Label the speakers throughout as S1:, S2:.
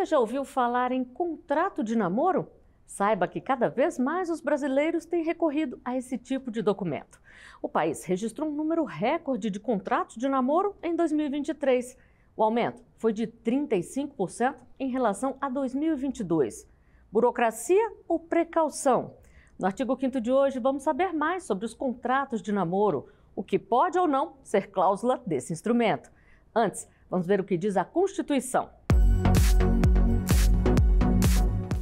S1: Você já ouviu falar em contrato de namoro? Saiba que cada vez mais os brasileiros têm recorrido a esse tipo de documento. O país registrou um número recorde de contratos de namoro em 2023. O aumento foi de 35% em relação a 2022. Burocracia ou precaução? No artigo 5º de hoje, vamos saber mais sobre os contratos de namoro, o que pode ou não ser cláusula desse instrumento. Antes, vamos ver o que diz a Constituição.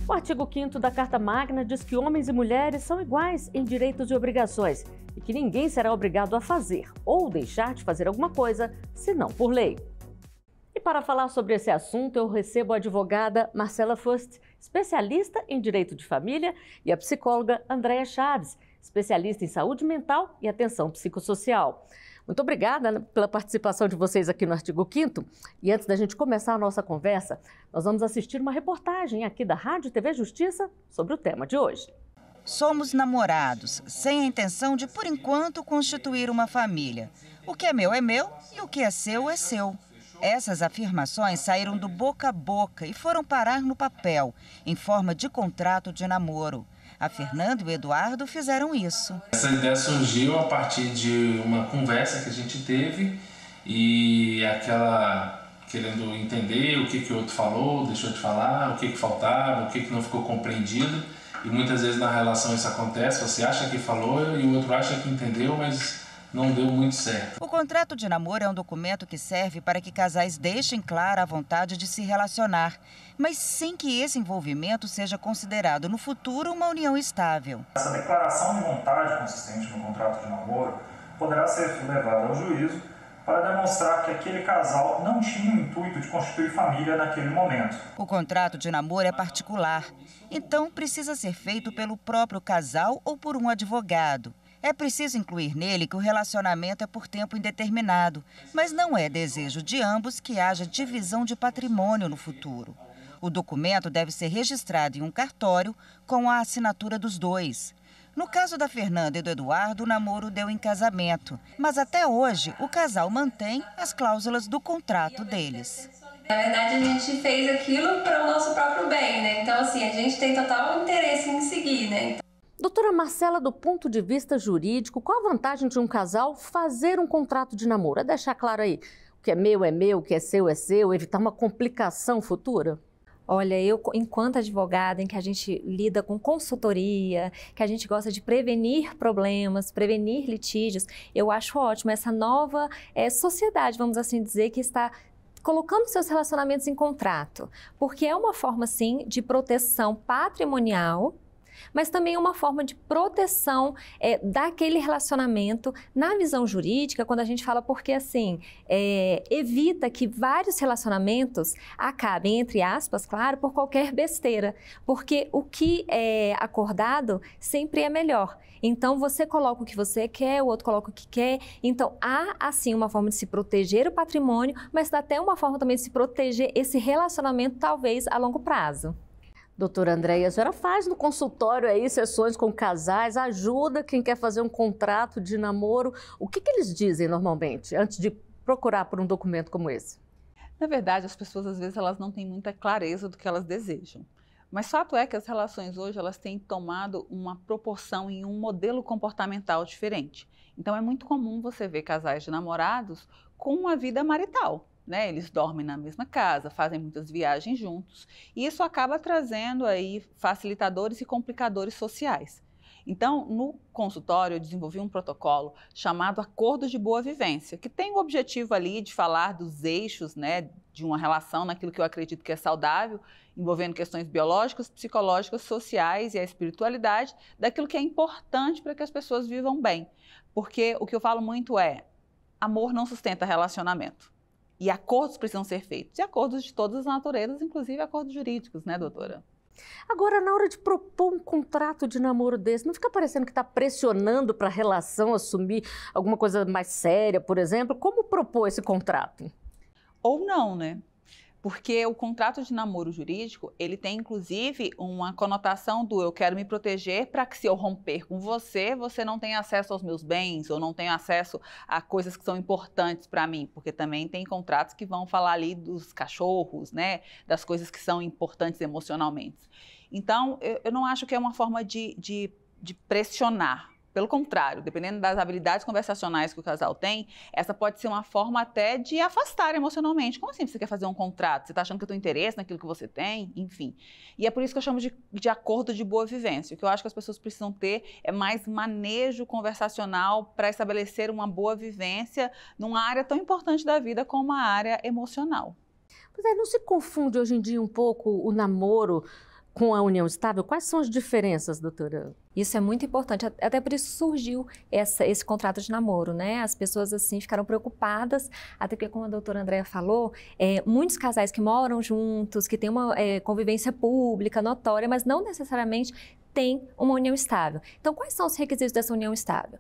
S1: O artigo 5º da Carta Magna diz que homens e mulheres são iguais em direitos e obrigações e que ninguém será obrigado a fazer ou deixar de fazer alguma coisa, senão por lei. E para falar sobre esse assunto, eu recebo a advogada Marcela Fust, especialista em direito de família, e a psicóloga Andréia Chaves, especialista em saúde mental e atenção psicossocial. Muito obrigada pela participação de vocês aqui no artigo 5º. E antes da gente começar a nossa conversa, nós vamos assistir uma reportagem aqui da Rádio e TV Justiça sobre o tema de hoje.
S2: Somos namorados, sem a intenção de, por enquanto, constituir uma família. O que é meu e o que é seu é seu. Essas afirmações saíram do boca a boca e foram parar no papel, em forma de contrato de namoro. A Fernanda e o Eduardo fizeram isso.
S3: Essa ideia surgiu a partir de uma conversa que a gente teve e aquela querendo entender o que o outro falou, deixou de falar, o que faltava, o que não ficou compreendido. E muitas vezes na relação isso acontece, você acha que falou e o outro acha que entendeu, mas não deu muito certo.
S2: O contrato de namoro é um documento que serve para que casais deixem clara a vontade de se relacionar, mas sem que esse envolvimento seja considerado no futuro uma união estável.
S4: Essa declaração de vontade consistente no contrato de namoro poderá ser levada ao juízo para demonstrar que aquele casal não tinha o intuito de constituir família naquele momento.
S2: O contrato de namoro é particular, então precisa ser feito pelo próprio casal ou por um advogado. É preciso incluir nele que o relacionamento é por tempo indeterminado, mas não é desejo de ambos que haja divisão de patrimônio no futuro. O documento deve ser registrado em um cartório com a assinatura dos dois. No caso da Fernanda e do Eduardo, o namoro deu em casamento, mas até hoje o casal mantém as cláusulas do contrato deles.
S5: Na verdade, a gente fez aquilo para o nosso próprio bem, né? Então, assim, a gente tem total interesse em seguir, né?
S1: Doutora Marcela, do ponto de vista jurídico, qual a vantagem de um casal fazer um contrato de namoro? É deixar claro aí, o que é meu, o que é seu, evitar uma complicação futura?
S6: Olha, eu, enquanto advogada, em que a gente lida com consultoria, que a gente gosta de prevenir problemas, prevenir litígios, eu acho ótimo essa nova sociedade, vamos assim dizer, que está colocando seus relacionamentos em contrato, porque é uma forma, sim, de proteção patrimonial, mas também é uma forma de proteção daquele relacionamento na visão jurídica, quando a gente fala porque, assim, evita que vários relacionamentos acabem, entre aspas, claro, por qualquer besteira, porque o que é acordado sempre é melhor. Então, você coloca o que você quer, o outro coloca o que quer. Então, há, assim, uma forma de se proteger o patrimônio, mas dá até uma forma também de se proteger esse relacionamento, talvez, a longo prazo.
S1: Doutora Andréia, a senhora faz no consultório aí sessões com casais, ajuda quem quer fazer um contrato de namoro. O que eles dizem normalmente antes de procurar por um documento como esse?
S7: Na verdade, as pessoas às vezes elas não têm muita clareza do que elas desejam. Mas fato é que as relações hoje elas têm tomado uma proporção em um modelo comportamental diferente. Então é muito comum você ver casais de namorados com uma vida marital. Eles dormem na mesma casa, fazem muitas viagens juntos e isso acaba trazendo aí facilitadores e complicadores sociais. Então, no consultório, eu desenvolvi um protocolo chamado Acordo de Boa Vivência, que tem o objetivo ali de falar dos eixos, de uma relação naquilo que eu acredito que é saudável, envolvendo questões biológicas, psicológicas, sociais e a espiritualidade, daquilo que é importante para que as pessoas vivam bem. Porque o que eu falo muito é, amor não sustenta relacionamento. E acordos precisam ser feitos, e acordos de todas as naturezas, inclusive acordos jurídicos, né, doutora?
S1: Agora, na hora de propor um contrato de namoro desse, não fica parecendo que está pressionando para a relação assumir alguma coisa mais séria, por exemplo? Como propor esse contrato?
S7: Ou não, né? Porque o contrato de namoro jurídico, ele tem inclusive uma conotação do eu quero me proteger para que se eu romper com você, você não tenha acesso aos meus bens ou não tenha acesso a coisas que são importantes para mim, porque também tem contratos que vão falar ali dos cachorros, né, das coisas que são importantes emocionalmente. Então, eu não acho que é uma forma de pressionar. Pelo contrário, dependendo das habilidades conversacionais que o casal tem, essa pode ser uma forma até de afastar emocionalmente. Como assim você quer fazer um contrato? Você está achando que eu tenho interesse naquilo que você tem? Enfim. E é por isso que eu chamo de acordo de boa vivência. O que eu acho que as pessoas precisam ter é mais manejo conversacional para estabelecer uma boa vivência numa área tão importante da vida como a área emocional.
S1: Pois é, não se confunde hoje em dia um pouco o namoro com a união estável? Quais são as diferenças, doutora?
S6: Isso é muito importante, até por isso surgiu esse contrato de namoro, né? As pessoas, assim, ficaram preocupadas, até porque, como a doutora Andréa falou, muitos casais que moram juntos, que têm uma convivência pública, notória, mas não necessariamente tem uma união estável. Então, quais são os requisitos dessa união estável?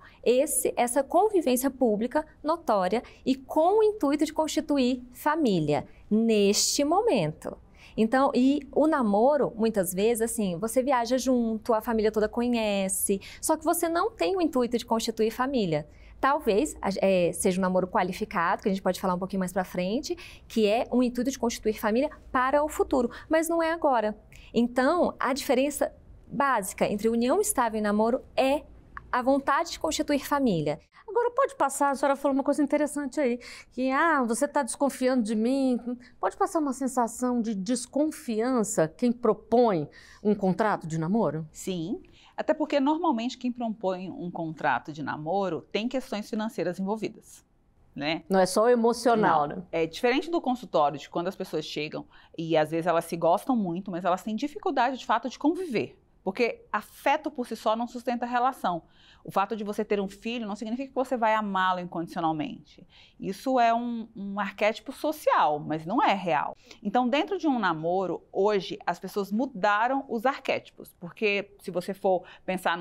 S6: Essa convivência pública, notória e com o intuito de constituir família, neste momento. Então, e o namoro, muitas vezes, assim, você viaja junto, a família toda conhece, só que você não tem o intuito de constituir família. Talvez seja um namoro qualificado, que a gente pode falar um pouquinho mais pra frente, que é um intuito de constituir família para o futuro, mas não é agora. Então, a diferença básica entre união estável e namoro é a vontade de constituir família.
S1: Agora pode passar, a senhora falou uma coisa interessante aí, que você está desconfiando de mim, pode passar uma sensação de desconfiança quem propõe um contrato de namoro?
S7: Sim, até porque normalmente quem propõe um contrato de namoro tem questões financeiras envolvidas. Né?
S1: Não é só o emocional,
S7: não,
S1: né?
S7: É diferente do consultório, de quando as pessoas chegam e às vezes elas se gostam muito, mas elas têm dificuldade de fato de conviver. Porque afeto por si só não sustenta a relação. O fato de você ter um filho não significa que você vai amá-lo incondicionalmente. Isso é um arquétipo social, mas não é real. Então, dentro de um namoro, hoje, as pessoas mudaram os arquétipos. Porque se você for pensar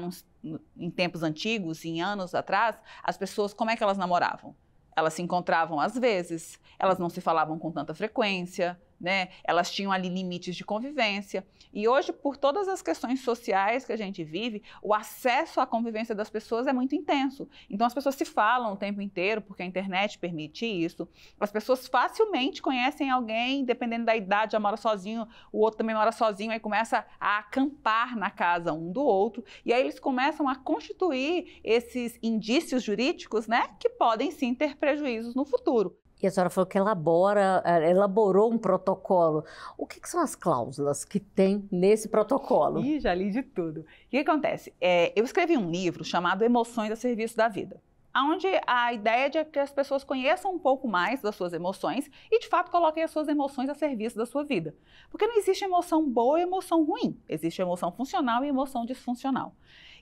S7: em tempos antigos, em anos atrás, as pessoas, como é que elas namoravam? Elas se encontravam às vezes, elas não se falavam com tanta frequência, né? Elas tinham ali limites de convivência. E hoje, por todas as questões sociais que a gente vive, o acesso à convivência das pessoas é muito intenso. Então, as pessoas se falam o tempo inteiro, porque a internet permite isso. As pessoas facilmente conhecem alguém, dependendo da idade, já mora sozinho, o outro também mora sozinho, aí começa a acampar na casa um do outro. E aí eles começam a constituir esses indícios jurídicos, né, que podem sim ter prejuízos no futuro.
S1: E a senhora falou que elaborou um protocolo. O que são as cláusulas que tem nesse protocolo?
S7: Ih, já li de tudo. O que acontece? Eu escrevi um livro chamado Emoções a Serviço da Vida, onde a ideia é de que as pessoas conheçam um pouco mais das suas emoções e, de fato, coloquem as suas emoções a serviço da sua vida. Porque não existe emoção boa e emoção ruim. Existe emoção funcional e emoção disfuncional.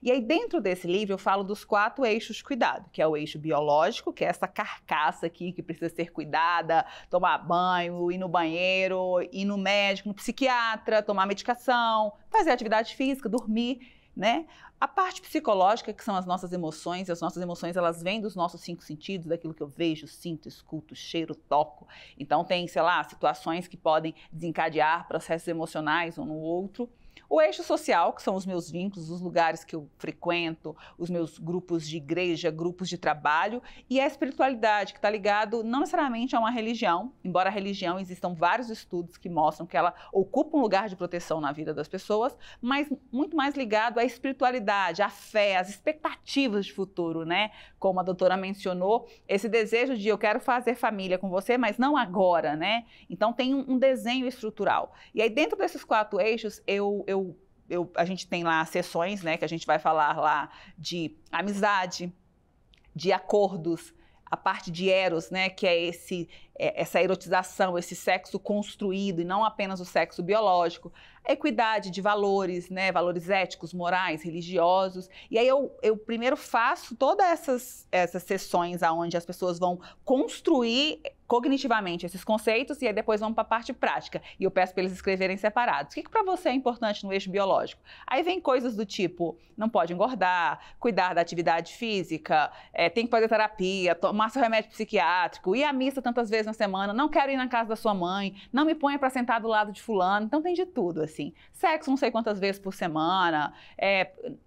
S7: E aí, dentro desse livro, eu falo dos 4 eixos de cuidado, que é o eixo biológico, que é essa carcaça aqui que precisa ser cuidada, tomar banho, ir no banheiro, ir no médico, no psiquiatra, tomar medicação, fazer atividade física, dormir, né? A parte psicológica, que são as nossas emoções, e as nossas emoções, elas vêm dos nossos 5 sentidos, daquilo que eu vejo, sinto, escuto, cheiro, toco. Então, tem, sei lá, situações que podem desencadear processos emocionais um no outro. O eixo social, que são os meus vínculos, os lugares que eu frequento, os meus grupos de igreja, grupos de trabalho, e a espiritualidade, que está ligado não necessariamente a uma religião, embora a religião existam vários estudos que mostram que ela ocupa um lugar de proteção na vida das pessoas, mas muito mais ligado à espiritualidade, à fé, às expectativas de futuro, né? Como a doutora mencionou, esse desejo de eu quero fazer família com você, mas não agora, né? Então tem um desenho estrutural. E aí dentro desses 4 eixos, a gente tem lá sessões, né, que a gente vai falar lá de amizade, de acordos, a parte de eros, né, que é essa erotização, esse sexo construído e não apenas o sexo biológico, a equidade de valores, né, valores éticos, morais, religiosos. E aí eu primeiro faço todas essas sessões onde as pessoas vão construir cognitivamente esses conceitos e aí depois vamos para a parte prática. E eu peço para eles escreverem separados. O que para você é importante no eixo biológico? Aí vem coisas do tipo, não pode engordar, cuidar da atividade física, tem que fazer terapia, tomar seu remédio psiquiátrico, ir à missa tantas vezes vezes na semana, não quero ir na casa da sua mãe, não me ponha para sentar do lado de fulano. Então tem de tudo, assim. Sexo não sei quantas vezes por semana,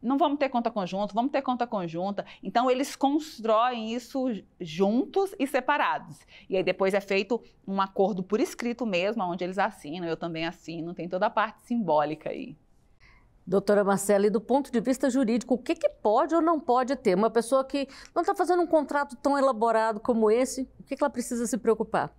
S7: não vamos ter conta conjunta, vamos ter conta conjunta. Então eles constroem isso juntos e separados. E aí depois é feito um acordo por escrito mesmo, onde eles assinam, eu também assino, tem toda a parte simbólica aí.
S1: Doutora Marcela, e do ponto de vista jurídico, o que pode ou não pode ter? Uma pessoa que não está fazendo um contrato tão elaborado como esse, o que ela precisa se preocupar?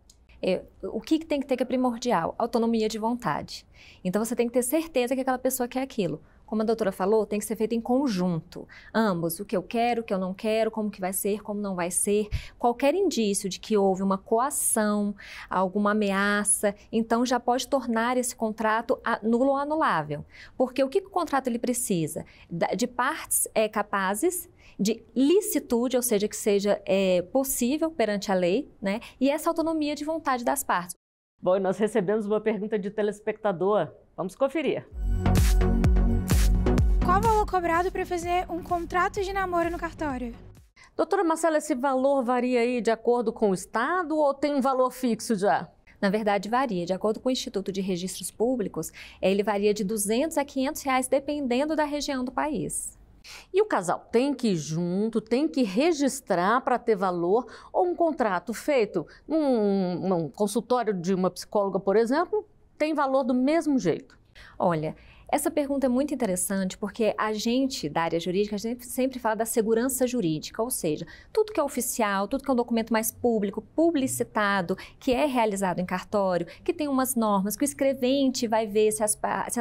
S6: O que tem que ter que é primordial? Autonomia de vontade. Então, você tem que ter certeza que aquela pessoa quer aquilo. Como a doutora falou, tem que ser feito em conjunto. Ambos, o que eu quero, o que eu não quero, como que vai ser, como não vai ser. Qualquer indício de que houve uma coação, alguma ameaça, então já pode tornar esse contrato nulo ou anulável. Porque o que o contrato ele precisa? De partes capazes, de licitude, ou seja, que seja possível perante a lei, né? E essa autonomia de vontade das partes.
S1: Bom, e nós recebemos uma pergunta de telespectador. Vamos conferir.
S8: Qual o valor cobrado para fazer um contrato de namoro no cartório?
S1: Doutora Marcela, esse valor varia aí de acordo com o estado ou tem um valor fixo já?
S6: Na verdade, varia. De acordo com o Instituto de Registros Públicos, ele varia de R$200 a R$500, dependendo da região do país.
S1: E o casal tem que ir junto, tem que registrar para ter valor, ou um contrato feito num consultório de uma psicóloga, por exemplo, tem valor do mesmo jeito?
S6: Olha, essa pergunta é muito interessante porque a gente da área jurídica, a gente sempre fala da segurança jurídica, ou seja, tudo que é oficial, tudo que é um documento mais público, publicitado, que é realizado em cartório, que tem umas normas, que o escrevente vai ver se as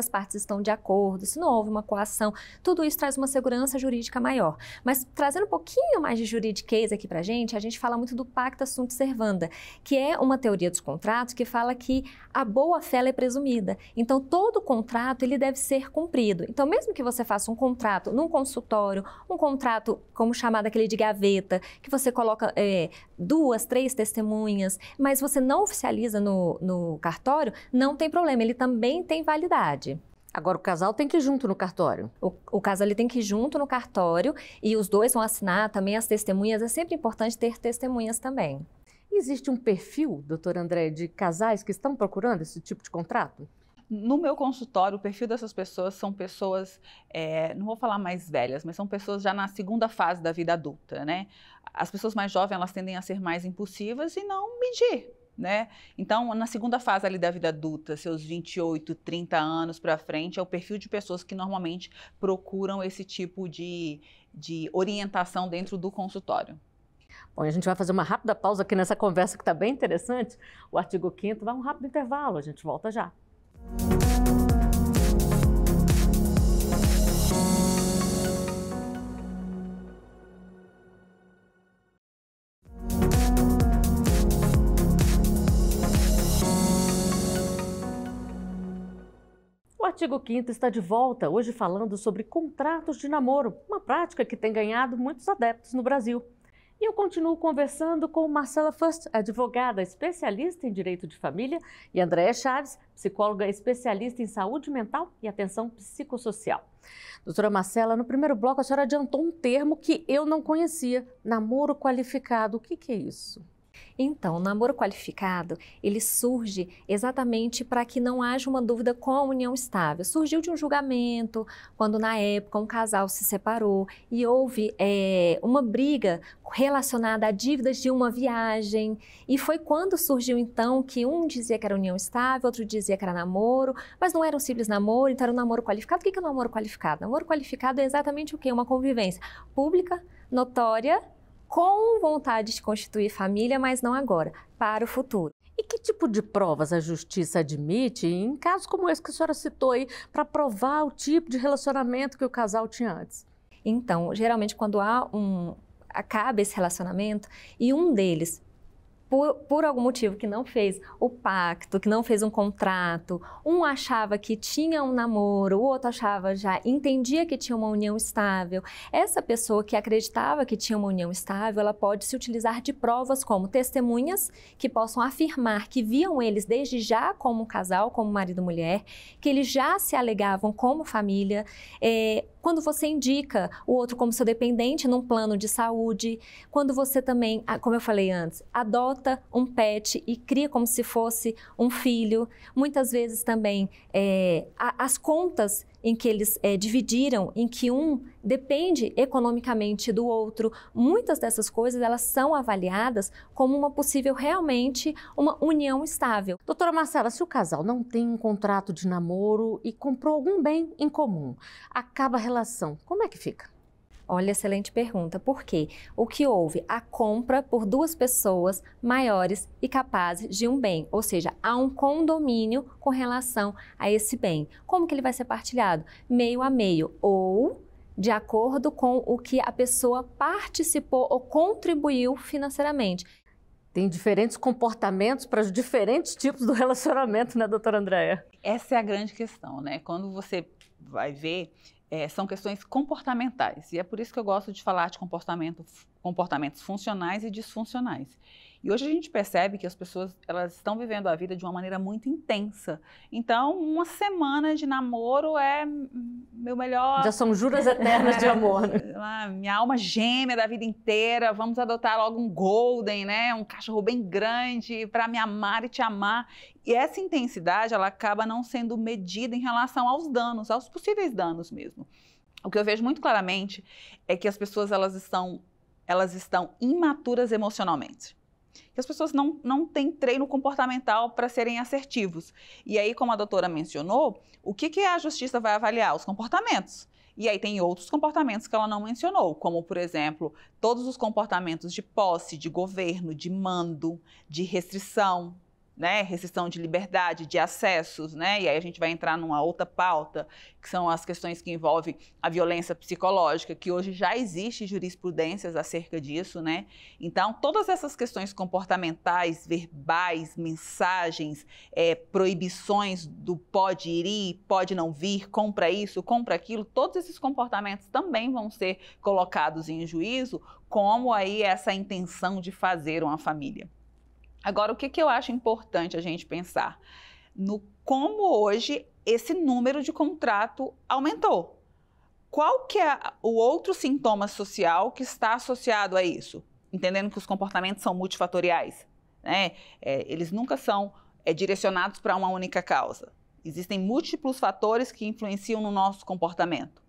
S6: partes estão de acordo, se não houve uma coação, tudo isso traz uma segurança jurídica maior. Mas trazendo um pouquinho mais de juridiquês aqui pra gente, a gente fala muito do pacta sunt servanda, que é uma teoria dos contratos que fala que a boa-fé é presumida. Então, todo contrato ele deve ser cumprido. Então, mesmo que você faça um contrato num consultório, um contrato, como chamado aquele de gaveta, que você coloca 2, 3 testemunhas, mas você não oficializa no cartório, não tem problema, ele também tem validade.
S1: Agora, o casal tem que ir junto no cartório.
S6: O casal ele tem que ir junto no cartório e os dois vão assinar também as testemunhas. É sempre importante ter testemunhas também.
S1: Existe um perfil, doutor André, de casais que estão procurando esse tipo de contrato?
S7: No meu consultório, o perfil dessas pessoas são pessoas, não vou falar mais velhas, mas são pessoas já na segunda fase da vida adulta, né? As pessoas mais jovens, elas tendem a ser mais impulsivas e não medir, né? Então, na segunda fase ali da vida adulta, seus 28, 30 anos para frente, é o perfil de pessoas que normalmente procuram esse tipo de orientação dentro do consultório.
S1: Bom, a gente vai fazer uma rápida pausa aqui nessa conversa que está bem interessante. O artigo 5º vai um rápido intervalo, a gente volta já. O artigo 5º está de volta, hoje falando sobre contratos de namoro, uma prática que tem ganhado muitos adeptos no Brasil. E eu continuo conversando com Marcela Fust, advogada especialista em direito de família, e Andréa Chaves, psicóloga especialista em saúde mental e atenção psicossocial. Doutora Marcela, no primeiro bloco a senhora adiantou um termo que eu não conhecia, namoro qualificado. O que é isso?
S6: Então, o namoro qualificado, ele surge exatamente para que não haja uma dúvida com a união estável. Surgiu de um julgamento, quando na época um casal se separou e houve uma briga relacionada a dívidas de uma viagem. E foi quando surgiu então que um dizia que era união estável, outro dizia que era namoro, mas não era um simples namoro, então era um namoro qualificado. O que é um namoro qualificado? Namoro qualificado é exatamente o quê? Uma convivência pública, notória, com vontade de constituir família, mas não agora, para o futuro.
S1: E que tipo de provas a justiça admite em casos como esse que a senhora citou aí, para provar o tipo de relacionamento que o casal tinha antes?
S6: Então, geralmente quando acaba esse relacionamento e um deles, por algum motivo que não fez o pacto, que não fez um contrato, um achava que tinha um namoro, o outro entendia que tinha uma união estável. Essa pessoa que acreditava que tinha uma união estável, ela pode se utilizar de provas como testemunhas que possam afirmar que viam eles desde já como um casal, como marido e mulher, que eles já se alegavam como família. Quando você indica o outro como seu dependente num plano de saúde, quando você também, como eu falei antes, adota adota um pet e cria como se fosse um filho. Muitas vezes também as contas em que eles dividiram, em que um depende economicamente do outro, muitas dessas coisas elas são avaliadas como uma possível realmente uma união estável.
S1: Doutora Marcela, se o casal não tem um contrato de namoro e comprou algum bem em comum, acaba a relação, como é que fica?
S6: Olha, excelente pergunta. Por quê? O que houve? A compra por duas pessoas maiores e capazes de um bem, ou seja, há um condomínio com relação a esse bem. Como que ele vai ser partilhado? Meio a meio, ou de acordo com o que a pessoa participou ou contribuiu financeiramente.
S1: Tem diferentes comportamentos para os diferentes tipos do relacionamento, né, doutora Andréia?
S7: Essa é a grande questão, né? Quando você vai ver, são questões comportamentais. E é por isso que eu gosto de falar de comportamentos funcionais e disfuncionais. E hoje a gente percebe que as pessoas elas estão vivendo a vida de uma maneira muito intensa. Então, uma semana de namoro é meu melhor...
S1: Já são juras eternas de amor, né?
S7: Minha alma gêmea da vida inteira, vamos adotar logo um golden, né? Um cachorro bem grande para me amar e te amar. E essa intensidade, ela acaba não sendo medida em relação aos danos, aos possíveis danos mesmo. O que eu vejo muito claramente é que as pessoas elas estão imaturas emocionalmente. Que as pessoas não têm treino comportamental para serem assertivos. E aí, como a doutora mencionou, o que a justiça vai avaliar? Os comportamentos. E aí tem outros comportamentos que ela não mencionou, como, por exemplo, todos os comportamentos de posse, de governo, de mando, de restrição, né? Restrição de liberdade, de acessos, né? E aí a gente vai entrar numa outra pauta, que são as questões que envolvem a violência psicológica, que hoje já existe jurisprudências acerca disso, né? Então, todas essas questões comportamentais, verbais, mensagens, proibições do pode ir, pode não vir, compra isso, compra aquilo, todos esses comportamentos também vão ser colocados em juízo, como aí essa intenção de fazer uma família. Agora, o que eu acho importante a gente pensar? No como hoje esse número de contrato aumentou. Qual que é o outro sintoma social que está associado a isso? Entendendo que os comportamentos são multifatoriais, né? Eles nunca são direcionados para uma única causa. Existem múltiplos fatores que influenciam no nosso comportamento.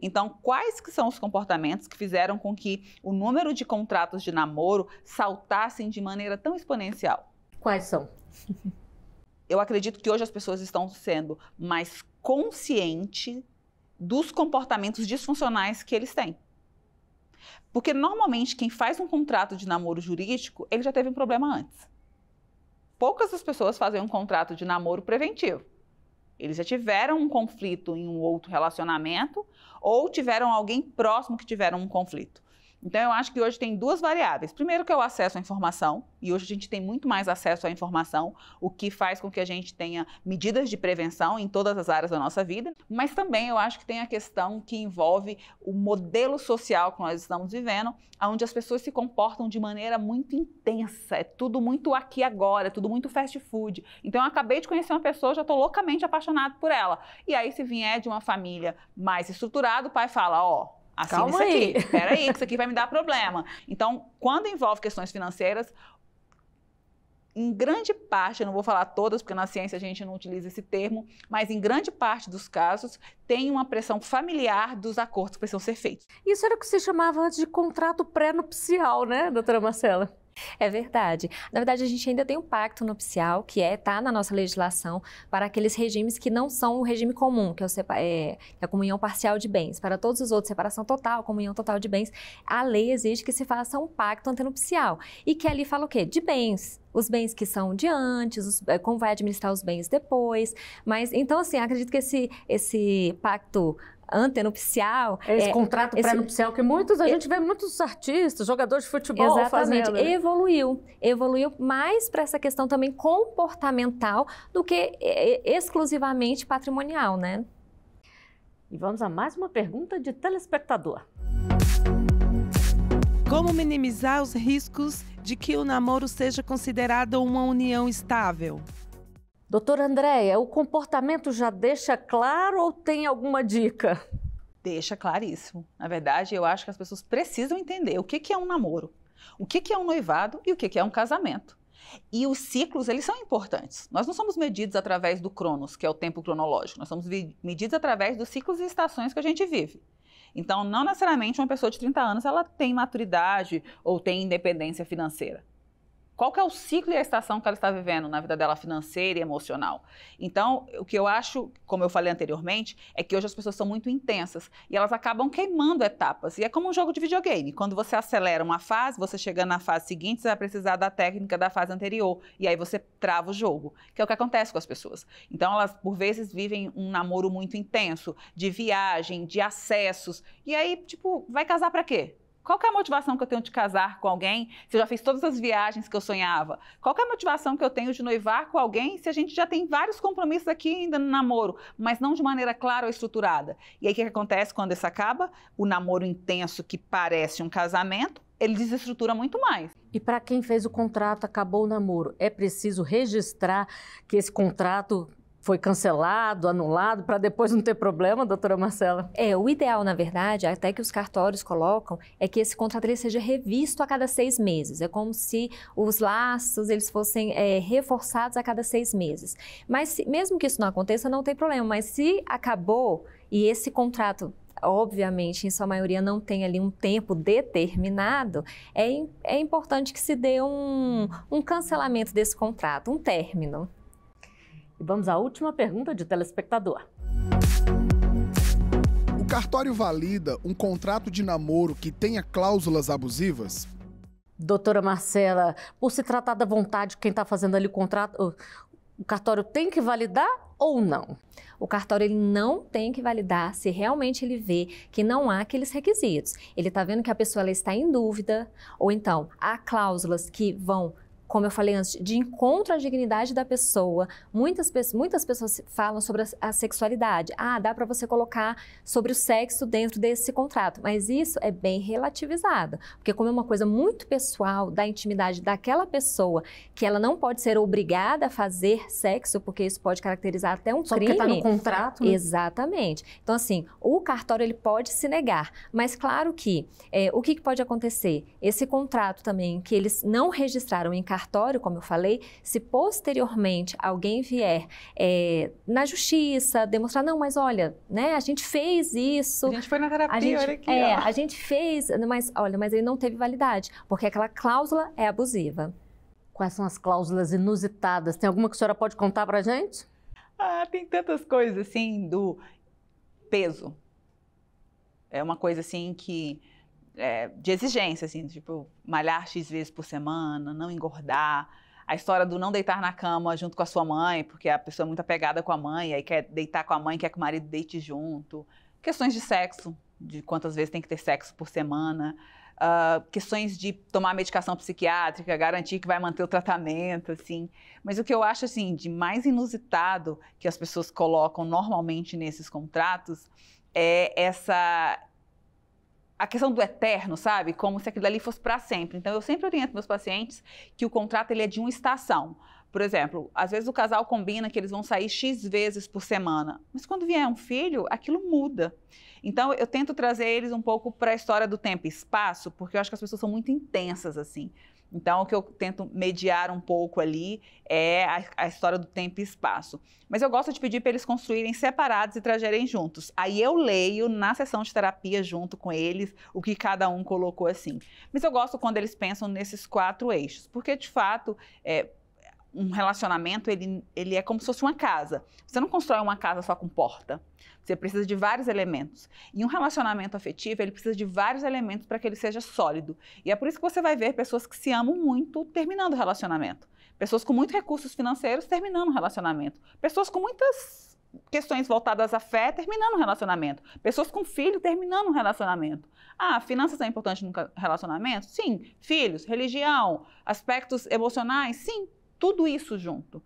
S7: Então, quais que são os comportamentos que fizeram com que o número de contratos de namoro saltassem de maneira tão exponencial?
S1: Quais são?
S7: Eu acredito que hoje as pessoas estão sendo mais conscientes dos comportamentos disfuncionais que eles têm. Porque, normalmente, quem faz um contrato de namoro jurídico, ele já teve um problema antes. Poucas das pessoas fazem um contrato de namoro preventivo. Eles já tiveram um conflito em um outro relacionamento ou tiveram alguém próximo que tiveram um conflito. Então, eu acho que hoje tem duas variáveis. Primeiro que é o acesso à informação, e hoje a gente tem muito mais acesso à informação, o que faz com que a gente tenha medidas de prevenção em todas as áreas da nossa vida. Mas também eu acho que tem a questão que envolve o modelo social que nós estamos vivendo, onde as pessoas se comportam de maneira muito intensa, é tudo muito aqui agora, é tudo muito fast food. Então, eu acabei de conhecer uma pessoa, já estou loucamente apaixonado por ela. E aí, se vier de uma família mais estruturada, o pai fala, ó, assina isso aqui, espera aí, que isso aqui vai me dar problema. Então, quando envolve questões financeiras, em grande parte, eu não vou falar todas, porque na ciência a gente não utiliza esse termo, mas em grande parte dos casos, tem uma pressão familiar dos acordos que precisam ser feitos.
S1: Isso era o que se chamava antes de contrato pré-nupcial, né, doutora Marcela?
S6: É verdade. Na verdade, a gente ainda tem um pacto nupcial, que está na nossa legislação, para aqueles regimes que não são o regime comum, que é a comunhão parcial de bens. Para todos os outros, separação total, comunhão total de bens, a lei exige que se faça um pacto antenupcial. E que ali fala o quê? De bens. Os bens que são de antes, como vai administrar os bens depois. Mas, então, assim, acredito que esse pacto antenupcial...
S1: Esse contrato pré-nupcial que a gente vê muitos artistas, jogadores de futebol fazendo. Né?
S6: Evoluiu mais para essa questão também comportamental do que exclusivamente patrimonial, né?
S1: E vamos a mais uma pergunta de telespectador.
S9: Como minimizar os riscos de que o namoro seja considerado uma união estável?
S1: Doutora Andréia, o comportamento já deixa claro ou tem alguma dica?
S7: Deixa claríssimo. Na verdade, eu acho que as pessoas precisam entender o que é um namoro, o que é um noivado e o que é um casamento. E os ciclos, eles são importantes. Nós não somos medidos através do cronos, que é o tempo cronológico. Nós somos medidos através dos ciclos e estações que a gente vive. Então, não necessariamente uma pessoa de 30 anos, ela tem maturidade ou tem independência financeira. Qual que é o ciclo e a estação que ela está vivendo na vida dela financeira e emocional? Então, o que eu acho, como eu falei anteriormente, é que hoje as pessoas são muito intensas e elas acabam queimando etapas. E é como um jogo de videogame. Quando você acelera uma fase, você chegando na fase seguinte, você vai precisar da técnica da fase anterior. E aí você trava o jogo, que é o que acontece com as pessoas. Então, elas, por vezes, vivem um namoro muito intenso, de viagem, de acessos. E aí, tipo, vai casar pra quê? Qual que é a motivação que eu tenho de casar com alguém se eu já fiz todas as viagens que eu sonhava? Qual que é a motivação que eu tenho de noivar com alguém se a gente já tem vários compromissos aqui ainda no namoro, mas não de maneira clara ou estruturada? E aí o que acontece quando isso acaba? O namoro intenso que parece um casamento, ele desestrutura muito mais.
S1: E para quem fez o contrato, acabou o namoro, é preciso registrar que esse contrato foi cancelado, anulado, para depois não ter problema, doutora Marcela?
S6: O ideal, na verdade, até que os cartórios colocam, é que esse contrato ele seja revisto a cada 6 meses. É como se os laços eles fossem reforçados a cada 6 meses. Mas mesmo que isso não aconteça, não tem problema. Mas se acabou e esse contrato, obviamente, em sua maioria não tem ali um tempo determinado, é importante que se dê um cancelamento desse contrato, um término.
S1: E vamos à última pergunta de telespectador.
S10: O cartório valida um contrato de namoro que tenha cláusulas abusivas?
S1: Doutora Marcela, por se tratar da vontade de quem está fazendo ali o contrato, o cartório tem que validar ou não?
S6: O cartório ele não tem que validar se realmente ele vê que não há aqueles requisitos. Ele está vendo que a pessoa ela está em dúvida, ou então há cláusulas que vão, como eu falei antes, de encontro à dignidade da pessoa. Muitas pessoas falam sobre a sexualidade. Dá para você colocar sobre o sexo dentro desse contrato, mas isso é bem relativizado, porque como é uma coisa muito pessoal da intimidade daquela pessoa, que ela não pode ser obrigada a fazer sexo, porque isso pode caracterizar até um crime.
S1: Só porque está no contrato, né?
S6: Exatamente. Então, assim, o cartório ele pode se negar, mas claro que o que pode acontecer? Esse contrato também, que eles não registraram em cartório, como eu falei, se posteriormente alguém vier na justiça demonstrar, não, mas olha, né, a gente fez isso.
S7: A gente foi na terapia, olha aqui.
S6: A gente fez, mas olha, mas ele não teve validade, porque aquela cláusula é abusiva.
S1: Quais são as cláusulas inusitadas? Tem alguma que a senhora pode contar pra gente?
S7: Tem tantas coisas, assim, do peso. É uma coisa, assim, que de exigência, assim, tipo, malhar X vezes por semana, não engordar. A história do não deitar na cama junto com a sua mãe, porque a pessoa é muito apegada com a mãe, aí quer deitar com a mãe, quer que o marido deite junto. Questões de sexo, de quantas vezes tem que ter sexo por semana. Questões de tomar medicação psiquiátrica, garantir que vai manter o tratamento, assim. Mas o que eu acho, assim, de mais inusitado que as pessoas colocam normalmente nesses contratos é a questão do eterno, sabe? Como se aquilo ali fosse para sempre. Então, eu sempre oriento meus pacientes que o contrato ele é de uma estação. Por exemplo, às vezes o casal combina que eles vão sair X vezes por semana, mas quando vier um filho, aquilo muda. Então, eu tento trazer eles um pouco para a história do tempo e espaço, porque eu acho que as pessoas são muito intensas, assim. Então, o que eu tento mediar um pouco ali é a história do tempo e espaço. Mas eu gosto de pedir para eles construírem separados e trazerem juntos. Aí eu leio na sessão de terapia junto com eles o que cada um colocou assim. Mas eu gosto quando eles pensam nesses 4 eixos, porque de fato um relacionamento ele é como se fosse uma casa. Você não constrói uma casa só com porta. Você precisa de vários elementos. E um relacionamento afetivo, ele precisa de vários elementos para que ele seja sólido. E é por isso que você vai ver pessoas que se amam muito terminando o relacionamento. Pessoas com muitos recursos financeiros terminando o relacionamento. Pessoas com muitas questões voltadas à fé terminando o relacionamento. Pessoas com filho terminando o relacionamento. Finanças é importante no relacionamento? Sim. Filhos, religião, aspectos emocionais? Sim. Tudo isso junto.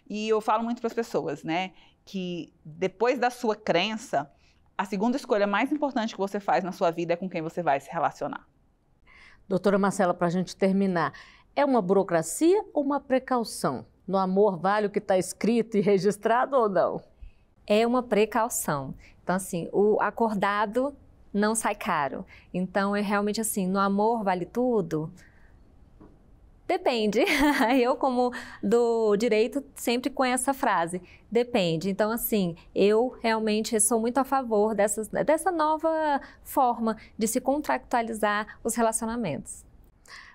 S7: E eu falo muito para as pessoas, né, que depois da sua crença, a segunda escolha mais importante que você faz na sua vida é com quem você vai se relacionar.
S1: Doutora Marcela, para a gente terminar, é uma burocracia ou uma precaução? No amor vale o que está escrito e registrado ou não?
S6: É uma precaução. Então, assim, o acordado não sai caro. Então, é realmente assim, no amor vale tudo? Depende. Eu, como do direito, sempre com essa frase, depende. Então, assim, eu realmente sou muito a favor dessa nova forma de se contratualizar os relacionamentos.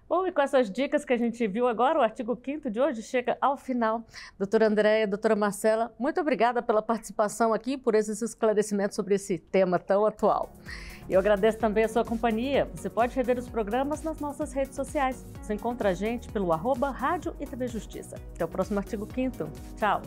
S1: Bom, e com essas dicas que a gente viu agora, o artigo 5º de hoje chega ao final. Doutora Andréia, doutora Marcela, muito obrigada pela participação aqui, por esses esclarecimentos sobre esse tema tão atual. Eu agradeço também a sua companhia. Você pode rever os programas nas nossas redes sociais. Você encontra a gente pelo @Rádio e TV Justiça. Até o próximo artigo 5º. Tchau!